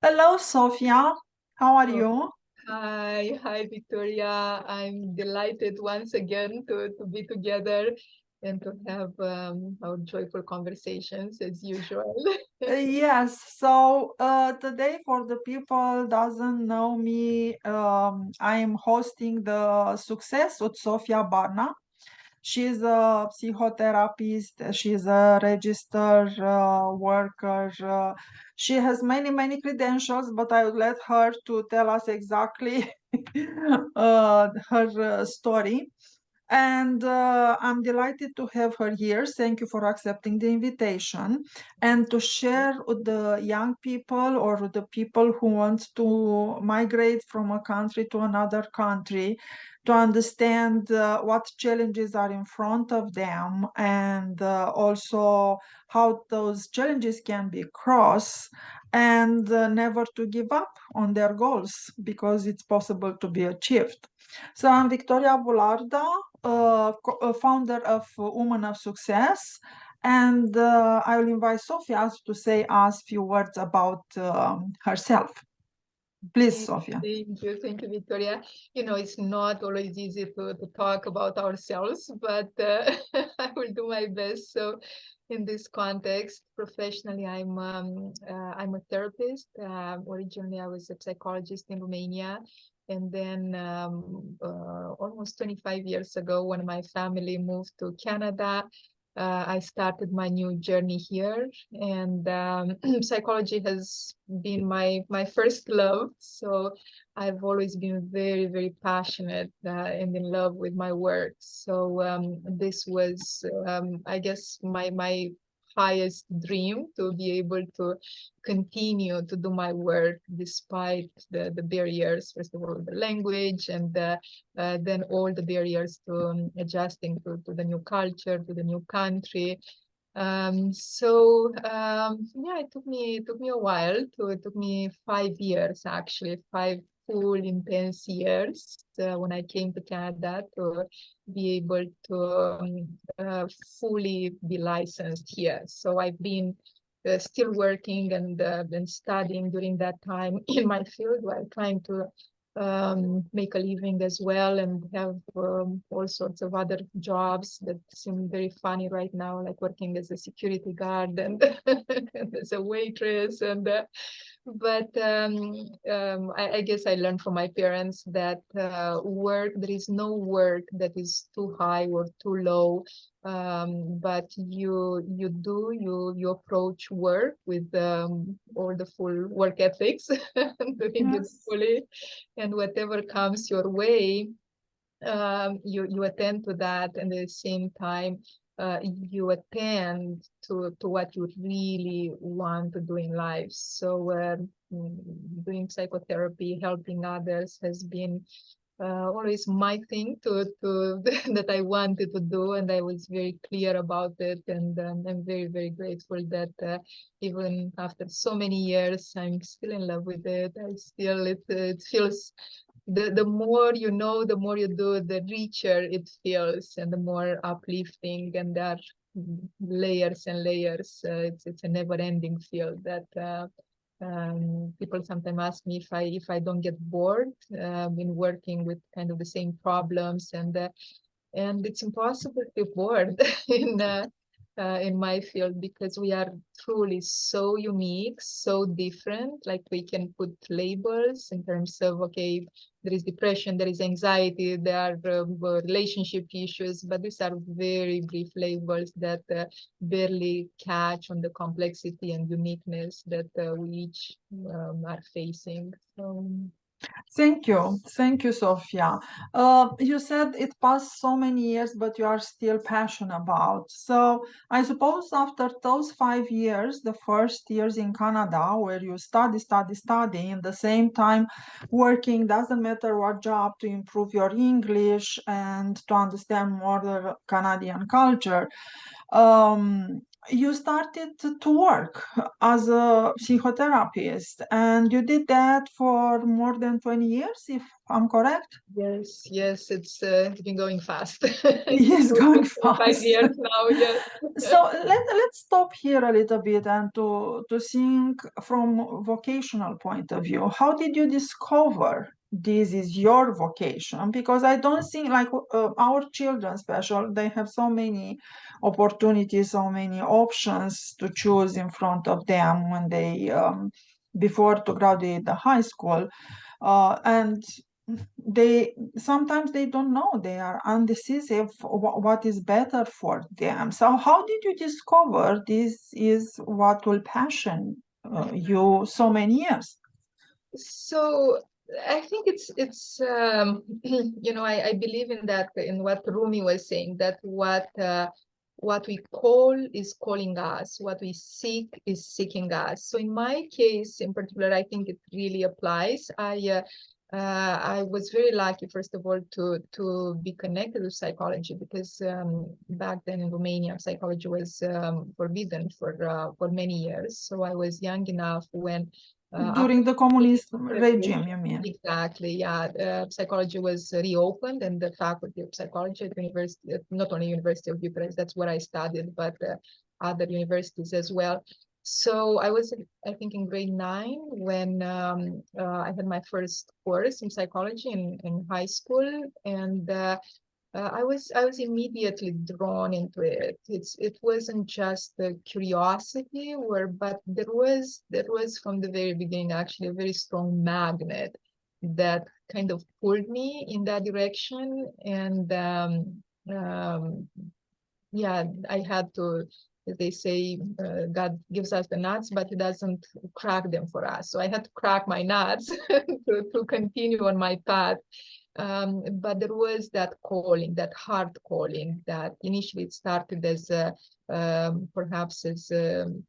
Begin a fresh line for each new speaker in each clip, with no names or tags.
Hello, Sophia. How are
Oh,
you?
hi, Victoria. I'm delighted once again to be together and to have our joyful conversations as usual.
Yes, so today for the people doesn't know me, I am hosting the Success with Sophia Barna. She's a psychotherapist, she's a registered worker. She has many credentials, but I would let her to tell us exactly her story. And I'm delighted to have her here. Thank you for accepting the invitation and to share with the young people or with the people who want to migrate from a country to another country to understand what challenges are in front of them and also how those challenges can be crossed and never to give up on their goals because it's possible to be achieved. So I'm Victoria Bularda, founder of Women of Success, and I will invite Sophia to say us few words about herself. Please,
Thank
Sophia.
thank you, Victoria. It's not always easy to talk about ourselves, but I will do my best. So, in this context, professionally, I'm a therapist. Originally, I was a psychologist in Romania, and then almost 25 years ago, when my family moved to Canada, I started my new journey here, and psychology has been my first love. So I've always been very passionate and in love with my work. So this was, I guess, my highest dream, to be able to continue to do my work despite the barriers, first of all, the language, and then all the barriers to adjusting to the new culture, to the new country. Yeah, it took me a while. It took me 5 years, actually, 5 full intense years when I came to Canada to be able to fully be licensed here. So I've been still working and studying during that time in my field while trying to make a living as well, and have all sorts of other jobs that seem very funny right now, like working as a security guard and, and as a waitress. I guess I learned from my parents that there is no work that is too high or too low, but you approach work with all the full work ethics, doing it
Yes.
fully, and whatever comes your way, you attend to that, and at the same time, you attend to what you really want to do in life. So mm, doing psychotherapy, helping others, has been always my thing to that I wanted to do, and I was very clear about it. And I'm very grateful that even after so many years, I'm still in love with it. It feels, the more you know, the more you do, the richer it feels, and the more uplifting. And there are layers and layers. It's a never-ending field that. People sometimes ask me if I don't get bored in working with kind of the same problems, and it's impossible to be bored in my field, because we are truly so unique, so different. Like, we can put labels in terms of, okay, there is depression, there is anxiety, there are relationship issues, but these are very brief labels that barely catch on the complexity and uniqueness that we each are facing. So,
Thank you, Sophia. You said it passed so many years, but you are still passionate about. So I suppose after those 5 years, the first years in Canada, where you study, in the same time working, doesn't matter what job, to improve your English and to understand more the Canadian culture. you started to work as a psychotherapist, and you did that for more than 20 years, if I'm correct?
Yes, yes, it's been going fast.
Yes, going
5 years
fast.
now, yes.
So let's stop here a little bit and to think from vocational point of view. How did you discover this is your vocation? Because I don't think like our children special, they have so many opportunities, so many options to choose in front of them when they before to graduate the high school. And they sometimes they don't know, they are undecisive what is better for them. So how did you discover this is what will passion you so many years?
So I think it's I believe in that, in what Rumi was saying, that what we call is calling us, what we seek is seeking us. So in my case in particular, I think it really applies. I was very lucky, first of all, to be connected with psychology, because back then in Romania, psychology was forbidden for many years. So I was young enough when after
During the communist regime,
revolution,
you mean?
exactly, yeah, psychology was reopened, and the faculty of psychology at university, not only University of Bucharest, that's where I studied, but other universities as well. So I was, I think, in grade 9 when I had my first course in psychology in high school, and I was immediately drawn into it. It wasn't just the curiosity, but there was from the very beginning actually a very strong magnet that kind of pulled me in that direction. And yeah, I had to, as they say, God gives us the nuts, but He doesn't crack them for us. So I had to crack my nuts to continue on my path. But there was that calling, that heart calling, that initially it started as perhaps as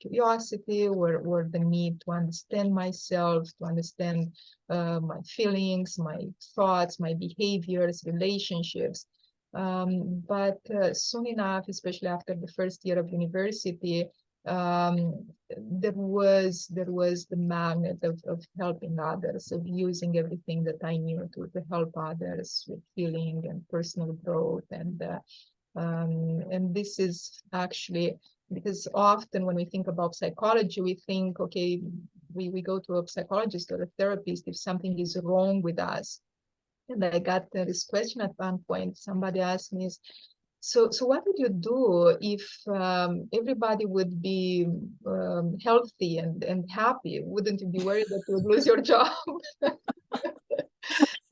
curiosity, or the need to understand myself, to understand my feelings, my thoughts, my behaviors, relationships. But soon enough, especially after the first year of university, um, there was the magnet of helping others, of using everything that I knew to help others with healing and personal growth. And this is actually because often when we think about psychology, we think, okay, we go to a psychologist or a therapist if something is wrong with us. And I got this question at one point. Somebody asked me, so what would you do if everybody would be healthy and happy? Wouldn't you be worried that you would lose your job?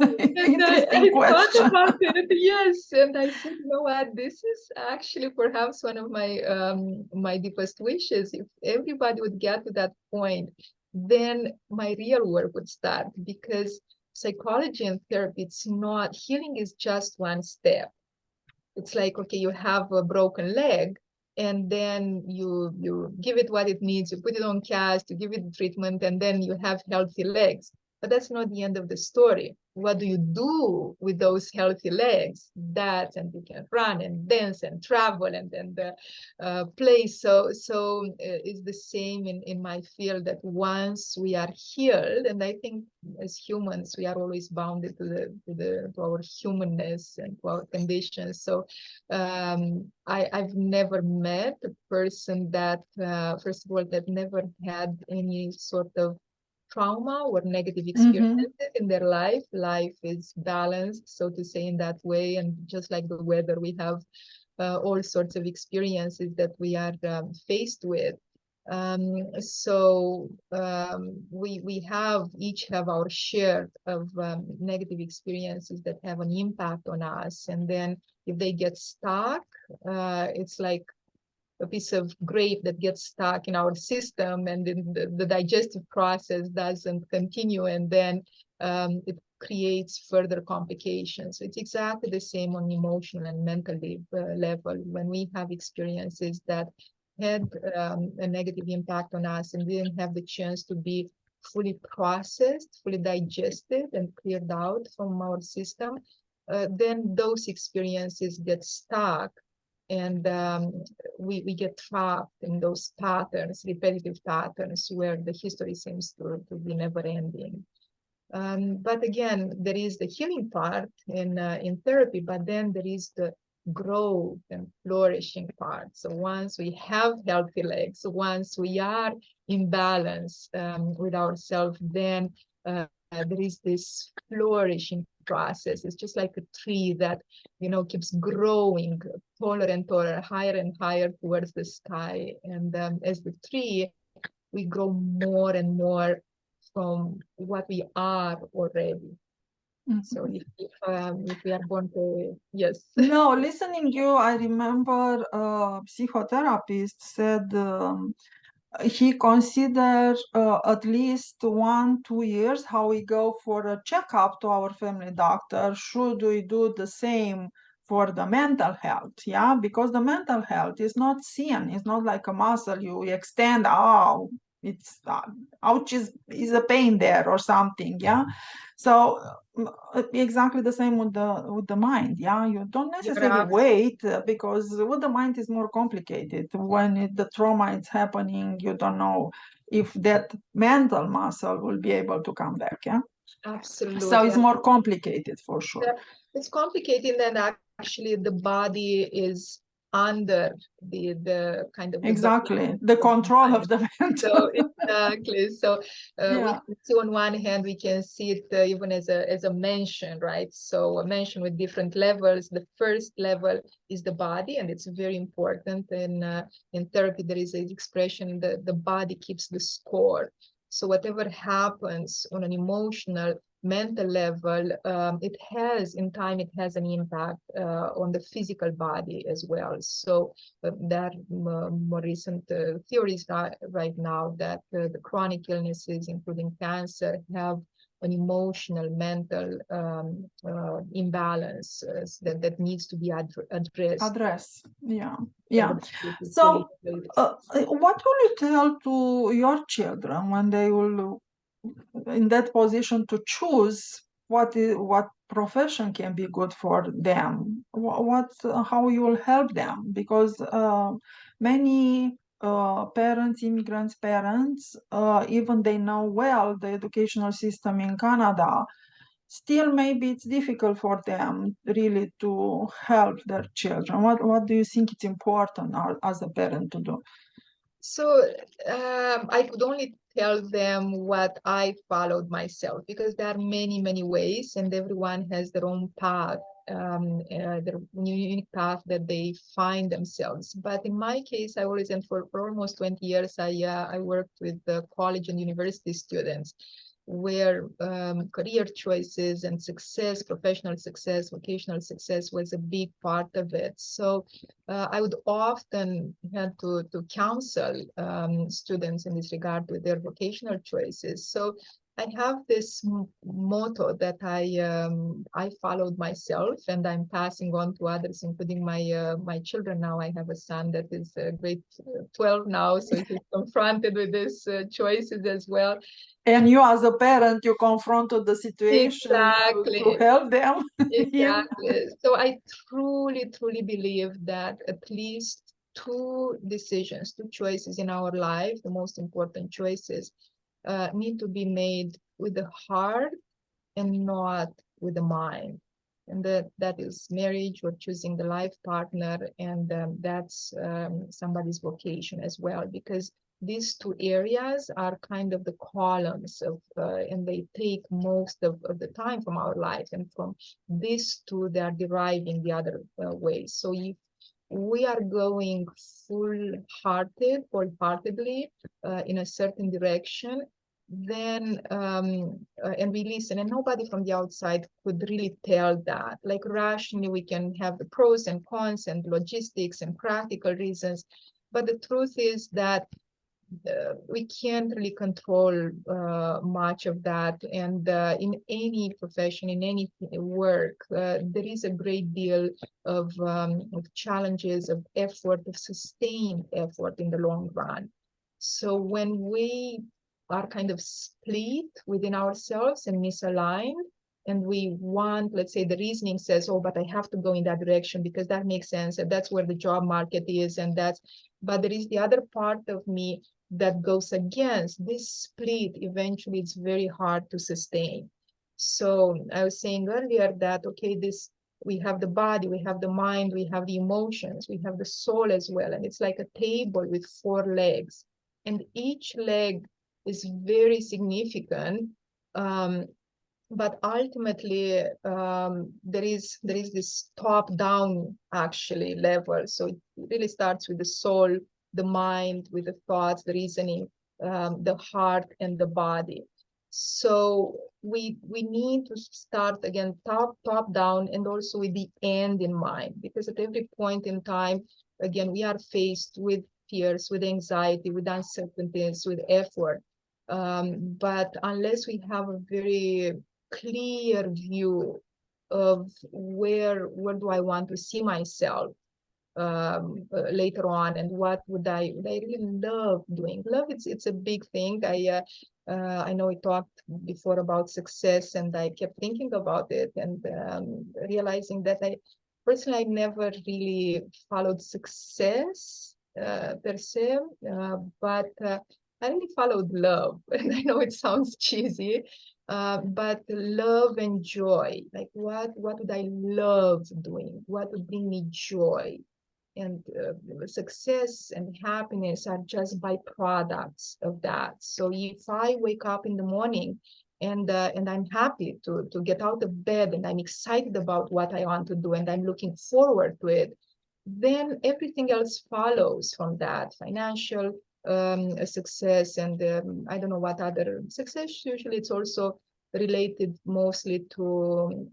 And
Interesting
I thought
question.
about it, yes. And I said, you know what, this is actually perhaps one of my deepest wishes. If everybody would get to that point, then my real work would start, because psychology and therapy, it's not, healing is just one step. It's like, okay, you have a broken leg, and then you give it what it needs, you put it on cast, you give it treatment, and then you have healthy legs. But that's not the end of the story. What do you do with those healthy legs? That, and you can run and dance and travel and play. So it's the same in my field, that once we are healed, and I think as humans we are always bounded to our humanness and to our conditions. So I've never met a person that, first of all, that never had any sort of trauma or negative
Mhm.
experiences in their life. Life is balanced, so to say, in that way. And just like the weather, we have all sorts of experiences that we are faced with. We have each have our share of negative experiences that have an impact on us. And then if they get stuck, it's like a piece of grape that gets stuck in our system, and then the digestive process doesn't continue, and then it creates further complications. It's exactly the same on emotional and mental level. When we have experiences that had a negative impact on us and didn't have the chance to be fully processed, fully digested, and cleared out from our system, then those experiences get stuck, and we get trapped in those patterns, repetitive patterns, where the history seems to be never ending. But again, there is the healing part in therapy, but then there is the growth and flourishing part. So once we have healthy legs, once we are in balance with ourselves, then there is this flourishing process. It's just like a tree that, you know, keeps growing taller and taller, higher and higher towards the sky. And as the tree, we grow more and more from what we are already. So if we are born to, yes.
No, listening you, I remember a psychotherapist said he considered at least 1-2 years how we go for a checkup to our family doctor. Should we do the same for the mental health? Yeah, because the mental health is not seen. It's not like a muscle you extend. Oh, it's ouch, is a pain there or something. Yeah, so exactly the same with the mind. Yeah, you don't necessarily wait because with the mind is more complicated. When the trauma is happening, you don't know if that mental muscle will be able to come back. Yeah,
Absolutely.
so it's more complicated for sure.
Yeah, it's complicated, and actually the body is under the kind of
Exactly the control of the mental.
So exactly. So
yeah.
we see on one hand, we can see it even as a mention, right? So a mention with different levels. The first level is the body, and it's very important. In therapy, there is an expression that the body keeps the score. So whatever happens on an emotional, mental level, it has in time, it has an impact on the physical body as well. So there are more recent theories right now that the chronic illnesses, including cancer, have an emotional, mental imbalance that needs to be addressed.
Yeah, yeah. So what will you tell to your children when they will in that position to choose what profession can be good for them? How you will help them? Because many parents, immigrants parents, even they know well the educational system in Canada, still maybe it's difficult for them really to help their children. What do you think it's important as a parent to do?
So I could only tell them what I followed myself, because there are many ways, and everyone has their own path, their unique path that they find themselves. But in my case, I always, and for almost 20 years, I worked with the college and university students, where career choices and success, professional success, vocational success was a big part of it. So I would often have to counsel students in this regard with their vocational choices. So I have this motto that I followed myself, and I'm passing on to others, including my children. Now I have a son that is grade 12 now, so he's confronted with these choices as well.
And you, as a parent, you confronted the situation to help them.
Exactly. So I truly believe that at least two decisions, two choices in our life, the most important choices, need to be made with the heart and not with the mind. And that is marriage or choosing the life partner, and that's somebody's vocation as well, because these two areas are kind of the columns of, and they take most of the time from our life, and from these two, they are deriving the other ways. So if we are going wholeheartedly in a certain direction, then and we listen, and nobody from the outside could really tell that. Like rationally, we can have the pros and cons and logistics and practical reasons, but the truth is that we can't really control much of that. And in any profession, in any work, there is a great deal of challenges, of effort, of sustained effort in the long run. So when we are kind of split within ourselves and misaligned, and we want, let's say the reasoning says, oh, but I have to go in that direction because that makes sense, and that's where the job market is, and that's, but there is the other part of me that goes against this split. Eventually it's very hard to sustain. So I was saying earlier that, okay, this, we have the body, we have the mind, we have the emotions, we have the soul as well, and it's like a table with 4 legs, and each leg is very significant. But ultimately, there is this top-down actually level. So it really starts with the soul, the mind, with the thoughts, the reasoning, the heart, and the body. So we need to start again top down, and also with the end in mind, because at every point in time, again, we are faced with fears, with anxiety, with uncertainties, with effort. But unless we have a very clear view of where do I want to see myself later on, and what would I really love doing. Love, it's a big thing. I know we talked before about success, and I kept thinking about it, and realizing that I personally never really followed success per se, but I really followed love. And I know it sounds cheesy, but love and joy, like what would I love doing? What would bring me joy? And success and happiness are just byproducts of that. So if I wake up in the morning and I'm happy to get out of bed, and I'm excited about what I want to do, and I'm looking forward to it, then everything else follows from that. Financial success, and I don't know what other success. Usually it's also related mostly to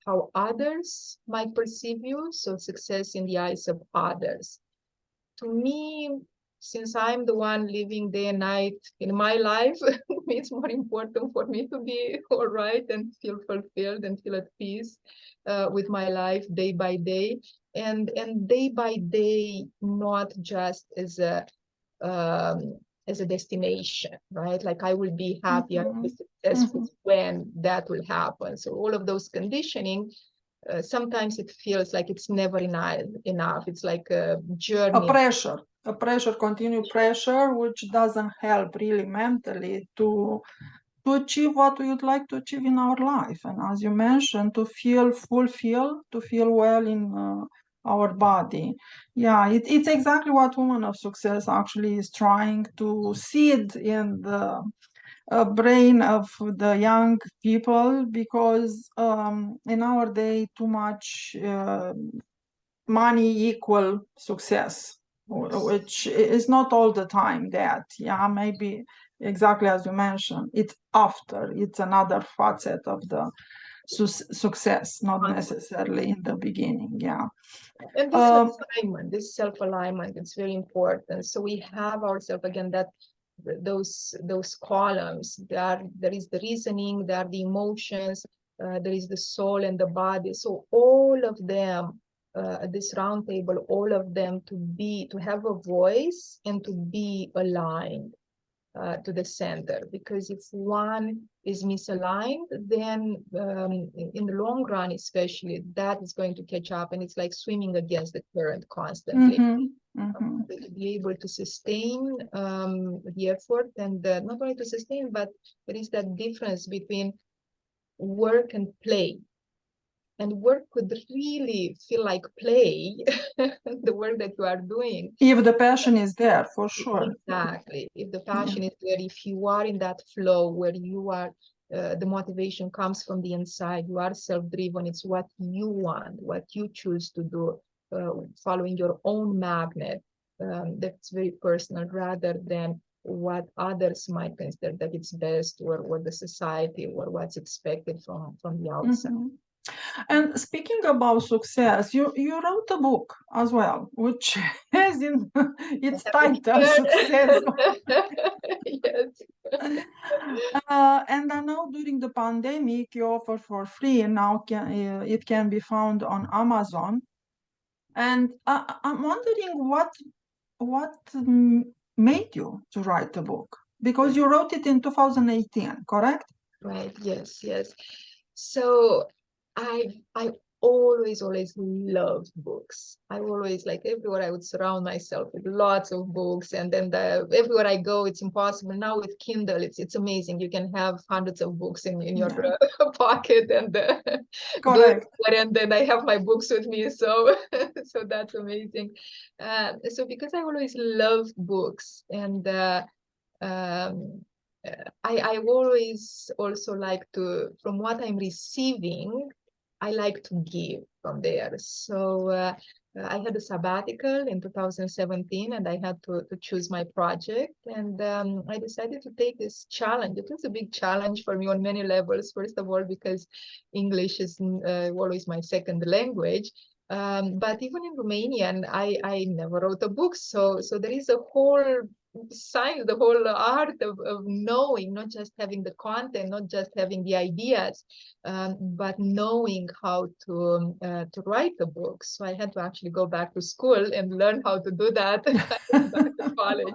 how others might perceive you. So success in the eyes of others. To me, since I'm the one living day and night in my life, it's more important for me to be all right and feel fulfilled and feel at peace with my life day by day, and day by day, not just as a destination, right? Like I will be happy, I will be successful when that will happen. So all of those conditioning, sometimes it feels like it's never enough. It's like a journey.
A pressure, continued pressure, which doesn't help really mentally to achieve what we would like to achieve in our life. And as you mentioned, to feel fulfilled, to feel well in our body. Yeah, it's exactly what Woman of Success actually is trying to seed in the brain of the young people, because in our day, too much money equal success, which is not all the time that. Yeah, maybe exactly as you mentioned, it's after, it's another facet of the success, not necessarily in the beginning. Yeah.
And this alignment, this self-alignment, it's very important. So we have ourselves again, that those columns. There is the reasoning, there are the emotions, there is the soul and the body. So all of them at this round table, all of them to have a voice and to be aligned to the center. Because if one is misaligned, then in the long run, especially, that is going to catch up, and it's like swimming against the current constantly. To be able to sustain the effort, and not only to sustain, but there is that difference between work and play. And work could really feel like play, the work that you are doing.
If the passion is there, for sure.
Exactly. If the passion is there, if you are in that flow where you are, the motivation comes from the inside, you are self-driven, it's what you want, what you choose to do, following your own magnet, that's very personal, rather than what others might consider that it's best, or the society, or what's expected from the outside.
And speaking about success, you wrote a book as well, which has in its title Success.
Yes.
And I know during the pandemic you offer for free, and now it can be found on Amazon. And I'm wondering what made you to write a book, because you wrote it in 2018, correct?
Right. Yes. So I always loved books. I always, like, everywhere I would surround myself with lots of books, and then everywhere I go, it's impossible now with Kindle. It's amazing. You can have hundreds of books in your pocket, and go
Correct.
everywhere, and then I have my books with me. So so that's amazing. So because I always loved books, and um, I always also like to, from what I'm receiving, I like to give from there. So I had a sabbatical in 2017, and I had to choose my project. And I decided to take this challenge. It was a big challenge for me on many levels. First of all, because English is always my second language. But even in Romanian, I never wrote a book. So there is a whole science, the whole art of knowing, not just having the content, not just having the ideas, but knowing how to write the book. So I had to actually go back to school and learn how to do that. I went back to college.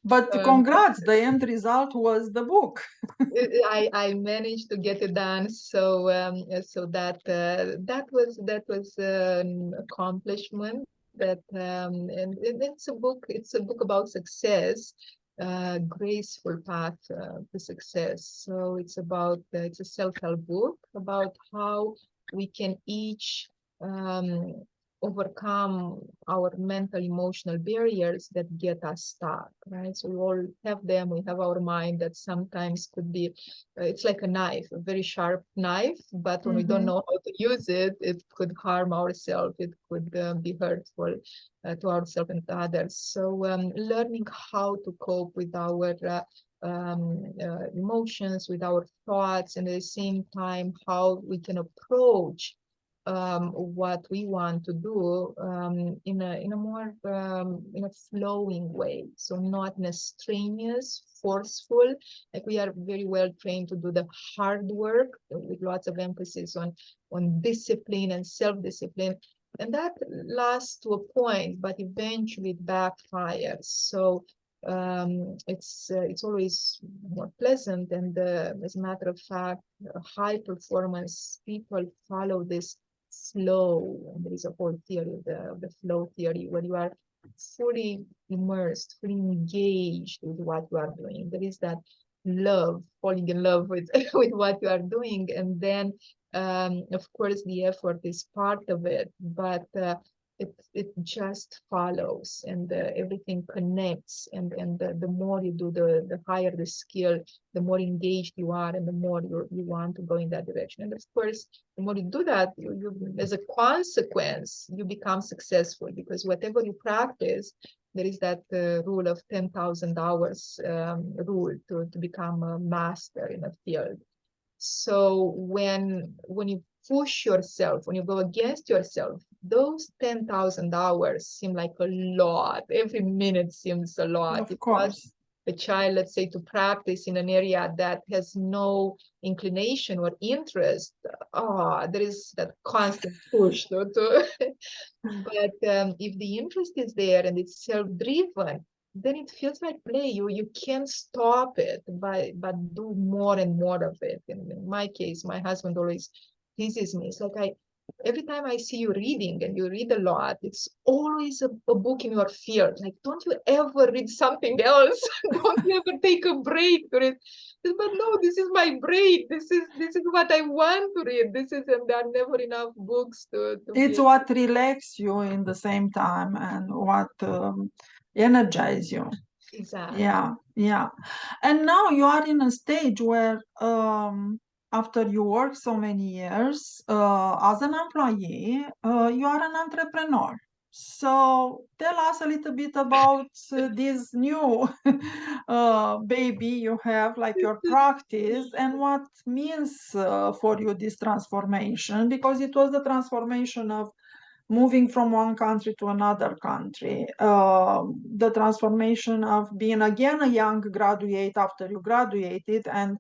But congrats, the end result was the book.
I managed to get it done, so so that was an accomplishment. That and it's a book. It's a book about success, graceful path to success. So it's a self-help book about how we can each um, overcome our mental emotional barriers that get us stuck, right? So we all have them. We have our mind that sometimes could be it's like a knife, a very sharp knife, but when we don't know how to use it, it could harm ourselves. It could be hurtful to ourselves and to others. So learning how to cope with our emotions, with our thoughts, and at the same time how we can approach what we want to do in a more in a flowing way. So not in a strenuous, forceful. Like, we are very well trained to do the hard work with lots of emphasis on discipline and self-discipline. And that lasts to a point, but eventually it backfires. So it's always more pleasant. And as a matter of fact, high performance people follow this flow. And there is a whole theory of the flow theory, where you are fully immersed, fully engaged with what you are doing. There is that love, falling in love with with what you are doing. And then of course the effort is part of it, but it just follows, and everything connects. And the more you do, the higher the skill, the more engaged you are, and the more you want to go in that direction. And of course, the more you do that, you as a consequence, you become successful, because whatever you practice, there is that rule of 10,000 hours rule to become a master in a field. So when you push yourself, when you go against yourself, those 10,000 hours seem like a lot. Every minute seems a lot.
Of course.
A child, let's say, to practice in an area that has no inclination or interest, there is that constant push to but if the interest is there and it's self-driven, then it feels like play. You can't stop it, but do more and more of it. In my case, my husband always teases me. It's like, every time I see you reading, and you read a lot, it's always a book in your field. Like, don't you ever read something else? Don't you ever take a break to read? But no, this is my break. This is what I want to read. And there are never enough books to
It's
be.
what relax you in the same time, and what energize you.
Exactly.
Yeah. And now you are in a stage where, after you work so many years as an employee, you are an entrepreneur. So tell us a little bit about this new baby you have, like your practice, and what means for you this transformation, because it was the transformation of moving from one country to another country, the transformation of being again a young graduate after you graduated, and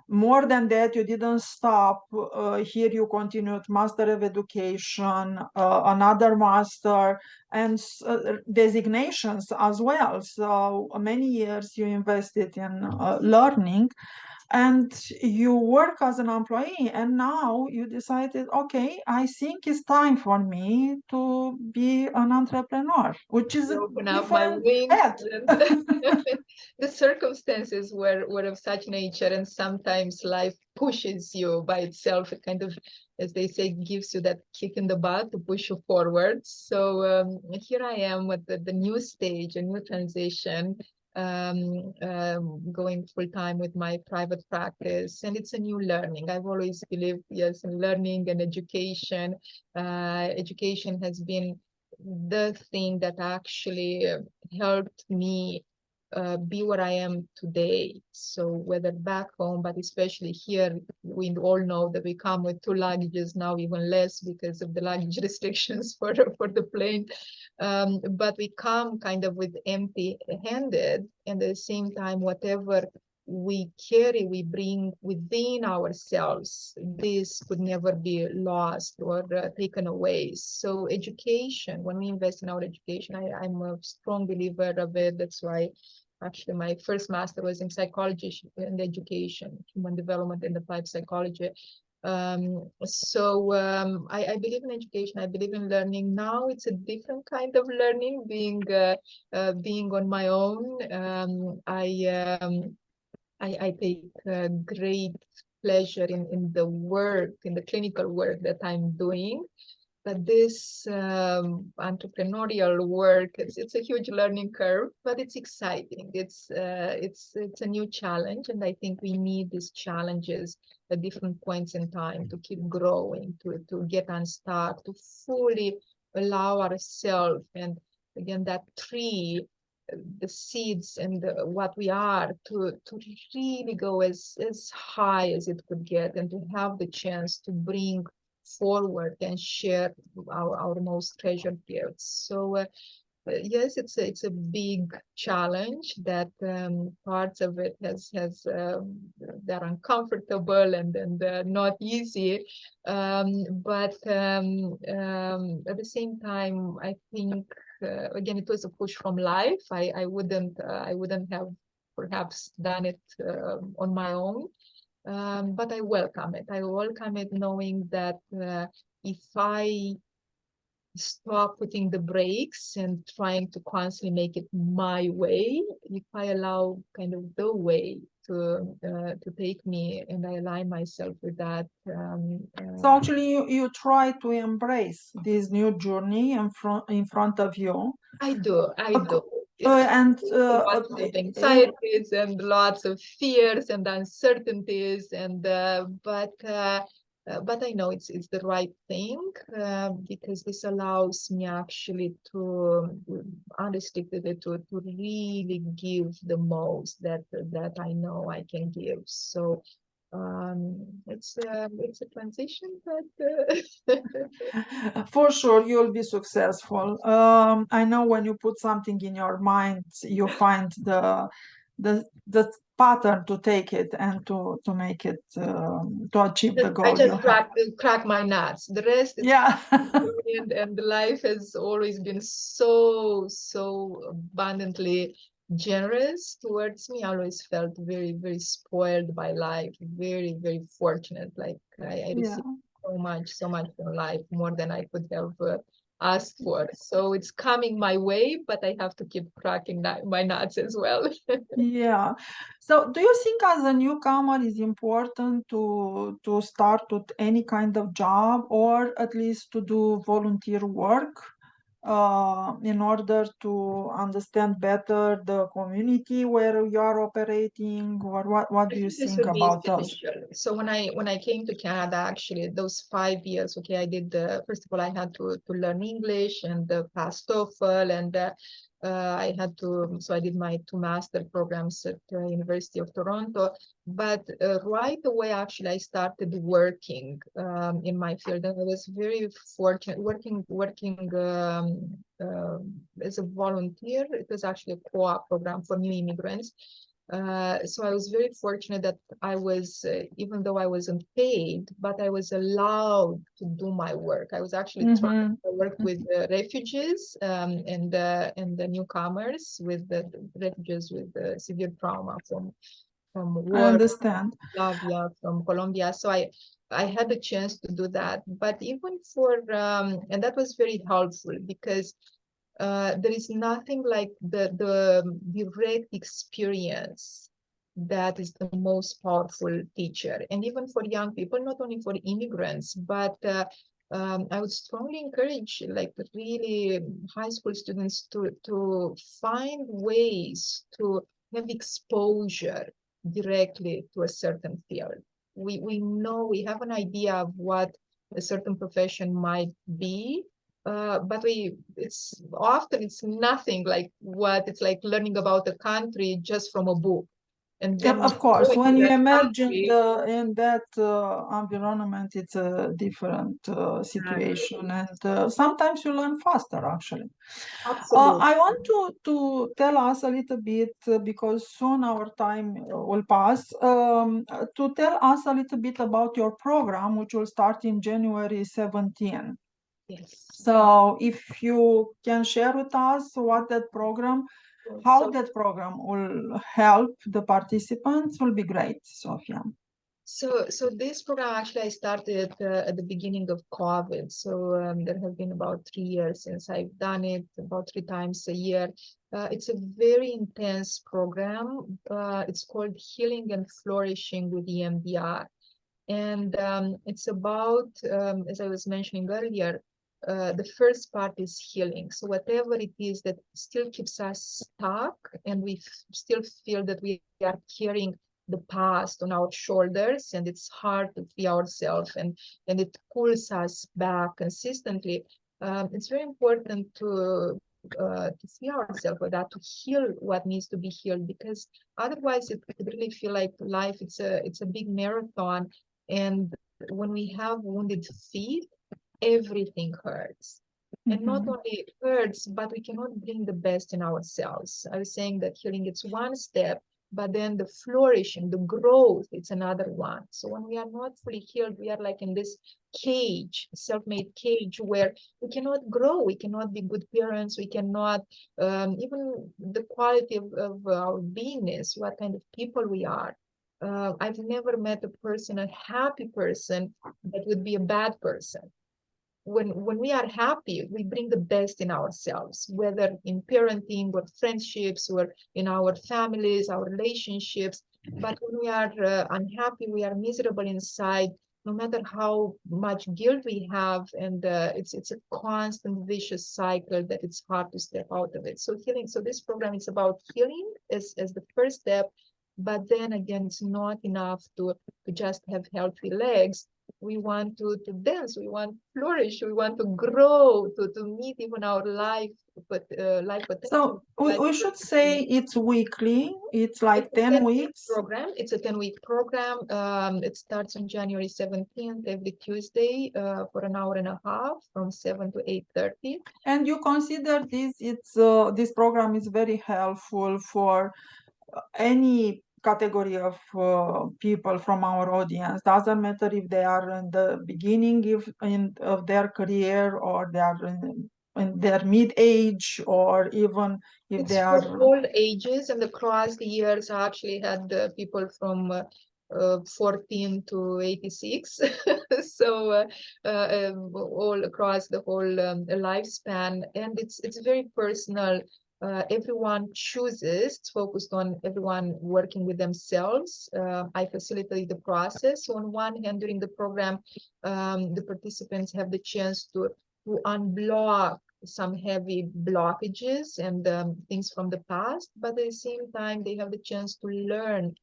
more than that, you didn't stop. Here you continued Master of Education, another master, and designations as well. So many years you invested in learning. and you work as an employee, and now you decided, okay, I think it's time for me to be an entrepreneur, which is a
Open up my
different
wings,
path.
and the circumstances were of such nature, and sometimes life pushes you by itself. It kind of, as they say, gives you that kick in the butt to push you forward. So here I am at the new stage, a new transition, going full time with my private practice, and it's a new learning. I've always believed, yes, in learning and education. Education has been the thing that actually helped me be where I am today. So whether back home, but especially here, we all know that we come with 2 luggages now, even less because of the luggage restrictions for the plane. But we come kind of with empty-handed, and at the same time, whatever we carry, we bring within ourselves. This could never be lost or taken away. So education, when we invest in our education, I'm a strong believer of it. That's why actually my first master was in psychology and education, human development and applied psychology. I believe in education. I believe in learning. Now it's a different kind of learning, being on my own. I take great pleasure in the work, in the clinical work that I'm doing. But this entrepreneurial work, it's a huge learning curve, but it's exciting. It's a new challenge, and I think we need these challenges at different points in time to keep growing, to get unstuck, to fully allow ourselves, and again, that tree, the seeds and what we are, to really go as high as it could get, and to have the chance to bring forward and share our most treasured gifts. So yes, it's a big challenge that parts of it has they're uncomfortable and not easy, but at the same time, I think again, it was a push from life. I wouldn't have perhaps done it on my own. But I welcome it. I welcome it knowing that if I stop putting the brakes and trying to constantly make it my way, if I allow kind of the way to take me, and I align myself with that.
So actually, you try to embrace this new journey in front of you.
I do.
And
Lots of anxieties and lots of fears and uncertainties, and but I know it's the right thing, because this allows me actually to unrestricted to really give the most that I know I can give. So it's a transition, but
for sure you'll be successful. I know when you put something in your mind, you find the pattern to take it and to make it to achieve the
I
goal you
just
have.
crack my nuts. The rest is
Yeah.
and life has always been so abundantly generous towards me. I always felt very, very spoiled by life, very, very fortunate. Like I
Yeah.
received so much from life, more than I could have asked for. So it's coming my way, but I have to keep cracking my nuts as well.
Yeah. So do you think as a newcomer is important to start with any kind of job, or at least to do volunteer work in order to understand better the community where you are operating, or what
I
do you
think this
think
would be
about those?
essential. So when I came to Canada, actually, those 5 years, okay, I did first of all, I had to learn English and pass TOEFL, and I had to, so I did my 2 master programs at University of Toronto. But right away, actually, I started working in my field, and I was very fortunate working as a volunteer. It was actually a co-op program for new immigrants. So I was very fortunate that I was, even though I wasn't paid, but I was allowed to do my work. I was actually trying to work with refugees and the newcomers, with the refugees with severe trauma from
I
work,
understand.
Flavia from Colombia. So I had the chance to do that. But even for, and that was very helpful because there is nothing like the direct experience that is the most powerful teacher. And even for young people, not only for immigrants, but I would strongly encourage like really high school students to find ways to have exposure directly to a certain field. We know, we have an idea of what a certain profession might be, but it's often it's nothing like what it's like learning about a country just from a book. And
Yep,
then when
of
you go
course.
into
When you
that
emerge
country,
in that environment, it's a different situation, and sometimes you learn faster, actually.
absolutely.
I want to tell us a little bit, because soon our time will pass, to tell us a little bit about your program, which will start in January 17.
Yes.
So if you can share with us what that program, how
So
that program will help the participants, will be great, Sophia.
So this program actually I started at the beginning of COVID. So there have been about 3 years since I've done it, about 3 times a year. It's a very intense program. It's called Healing and Flourishing with EMDR. And it's about, as I was mentioning earlier, the first part is healing. So whatever it is that still keeps us stuck and we still feel that we are carrying the past on our shoulders and it's hard to free ourselves and it pulls us back consistently. It's very important to free ourselves with that, to heal what needs to be healed, because otherwise it could really feel like life, it's a big marathon. And when we have wounded feet, everything hurts. And not
Mhm.
only it hurts, but we cannot bring the best in ourselves. I was saying that healing, it's one step, but then the flourishing, the growth, it's another one. So when we are not fully healed, we are like in this cage, self-made cage, where we cannot grow, we cannot be good parents, we cannot, even the quality of our beingness, what kind of people we are. I've never met a person, a happy person, that would be a bad person. When we are happy, we bring the best in ourselves, whether in parenting or friendships or in our families, our relationships. But when we are unhappy, we are miserable inside, no matter how much guilt we have, and it's a constant vicious cycle that it's hard to step out of it. So healing. So this program is about healing as the first step, but then again, it's not enough to just have healthy legs. We want to dance, we want to flourish, we want to grow, to meet even our life, but life potential.
So we should say it's weekly. It's
It's
like
a
10
10-week
weeks.
program. It's a 10-week program. It starts on January 17th, every Tuesday, for an hour and a half from 7 to 8:30.
And you consider this program is very helpful for any category of people from our audience. Doesn't matter if they are in the beginning of their career, or they are in their mid-age, or even if they
It's for
are.
all ages, and across the years, I actually had people from 14 to 86. So all across the whole lifespan, and it's very personal. Everyone chooses. It's focused on everyone working with themselves. I facilitate the process. So on one hand, during the program, the participants have the chance to unblock some heavy blockages and things from the past, but at the same time, they have the chance to learn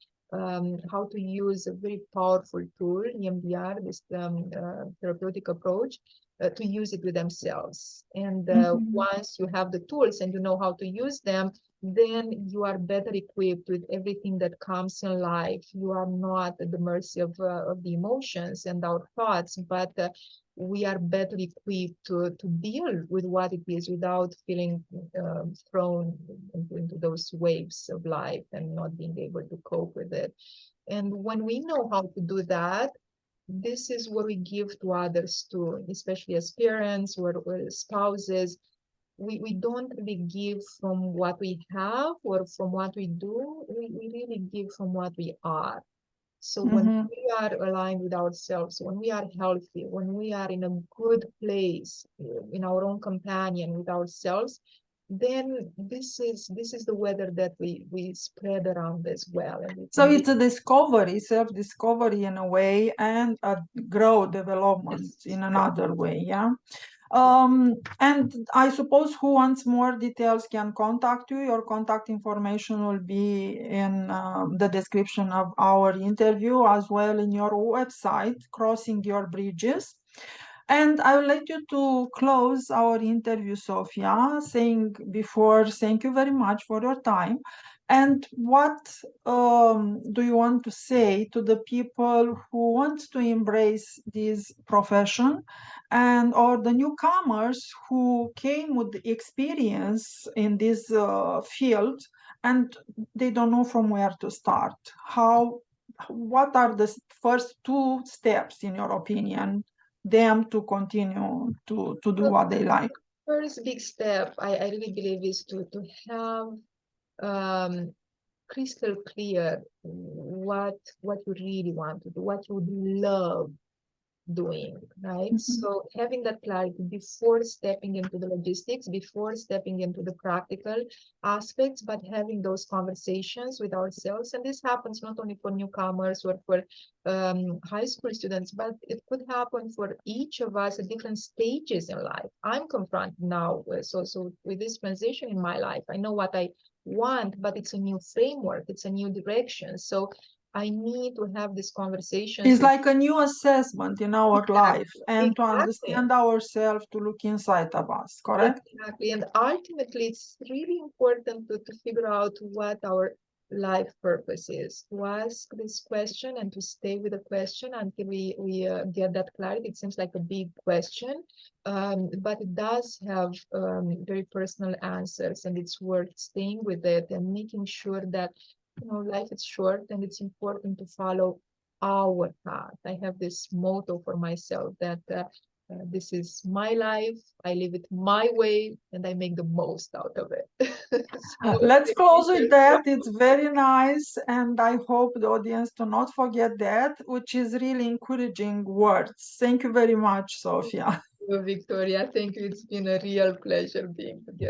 how to use a very powerful tool, EMDR, this therapeutic approach, to use it with themselves. And
Mhm.
once you have the tools and you know how to use them, then you are better equipped with everything that comes in life. You are not at the mercy of the emotions and our thoughts, but we are better equipped to deal with what it is without feeling thrown into those waves of life and not being able to cope with it. And when we know how to do that, this is what we give to others too, especially as parents or spouses. we don't really give from what we have or from what we do. We really give from what we are. So when we are aligned with ourselves, when we are healthy, when we are in a good place in our own companion with ourselves, then this is the weather that we spread around as well. And
So it's a discovery, self-discovery in a way, and a growth development in another way, yeah. And I suppose who wants more details can contact you. Your contact information will be in the description of our interview, as well in your website, Crossing Your Bridges. And I would like you to close our interview, Sophia, saying before, thank you very much for your time. And what do you want to say to the people who want to embrace this profession, and or the newcomers who came with experience in this field and they don't know from where to start? What are the first two steps, in your opinion, them to continue to do what they like?
First big step, I really believe, is to have crystal clear what you really want to do, what you would love doing, right? So having that clarity before stepping into the logistics, before stepping into the practical aspects, but having those conversations with ourselves. And this happens not only for newcomers or for high school students, but it could happen for each of us at different stages in life. I'm confronted now so with this transition in my life. I know what I want, but it's a new framework, it's a new direction. So I need to have this conversation.
It's like a new assessment in our life, and to
Exactly.
understand ourselves, to look inside of us, correct?
Exactly. And ultimately, it's really important to figure out what our life purpose is, to ask this question and to stay with the question until we get that clarity. It seems like a big question, but it does have very personal answers, and it's worth staying with it and making sure that, you know, life is short and it's important to follow our path. I have this motto for myself that this is my life, I live it my way, and I make the most out of it. So,
Let's close with that. It's very nice, and I hope the audience do not forget that, which is really encouraging words. Thank you very much, Sophia.
Victoria, thank you. It's been a real pleasure being together.